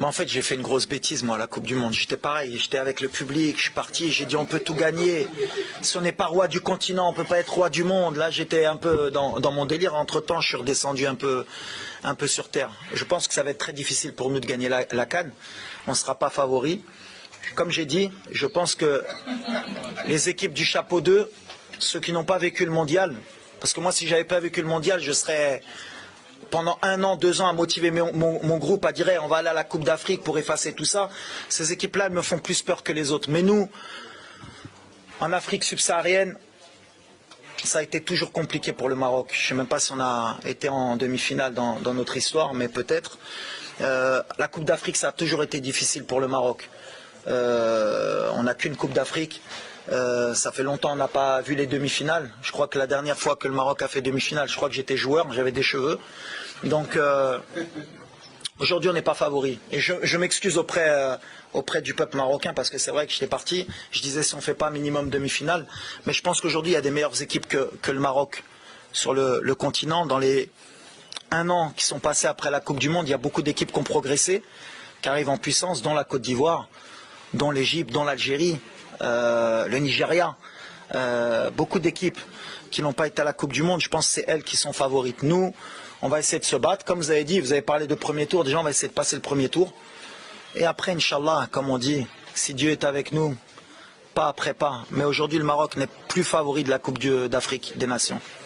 Mais en fait, j'ai fait une grosse bêtise, moi, à la Coupe du Monde. J'étais pareil, j'étais avec le public, je suis parti, j'ai dit on peut tout gagner. Si on n'est pas roi du continent, on peut pas être roi du monde. Là, j'étais un peu dans mon délire. Entre-temps, je suis redescendu un peu sur terre. Je pense que ça va être très difficile pour nous de gagner la CAN. On ne sera pas favori. Comme j'ai dit, je pense que les équipes du chapeau 2, ceux qui n'ont pas vécu le mondial, parce que moi, si j'avais pas vécu le mondial, je serais pendant 1 an, 2 ans à motiver mon groupe à dire on va aller à la Coupe d'Afrique pour effacer tout ça. Ces équipes-là, elles me font plus peur que les autres. Mais nous, en Afrique subsaharienne, ça a été toujours compliqué pour le Maroc. Je ne sais même pas si on a été en demi-finale dans notre histoire, mais peut-être. La Coupe d'Afrique, ça a toujours été difficile pour le Maroc. On n'a qu'une Coupe d'Afrique. Ça fait longtemps qu'on n'a pas vu les demi-finales. Je crois que la dernière fois que le Maroc a fait demi-finale, je crois que j'étais joueur, j'avais des cheveux. Donc aujourd'hui on n'est pas favori. Et je m'excuse auprès du peuple marocain parce que c'est vrai que j'étais parti. Je disais si on ne fait pas minimum demi-finale. Mais je pense qu'aujourd'hui il y a des meilleures équipes que le Maroc sur le continent. Dans les 1 an qui sont passés après la Coupe du Monde, il y a beaucoup d'équipes qui ont progressé, qui arrivent en puissance, dont la Côte d'Ivoire, dont l'Égypte, dont l'Algérie. Le Nigeria, beaucoup d'équipes qui n'ont pas été à la Coupe du Monde, je pense que c'est elles qui sont favorites. Nous, on va essayer de se battre. Comme vous avez dit, vous avez parlé de premier tour, déjà on va essayer de passer le premier tour. Et après, Inch'Allah, comme on dit, si Dieu est avec nous, pas après pas. Mais aujourd'hui, le Maroc n'est plus favori de la Coupe d'Afrique des Nations.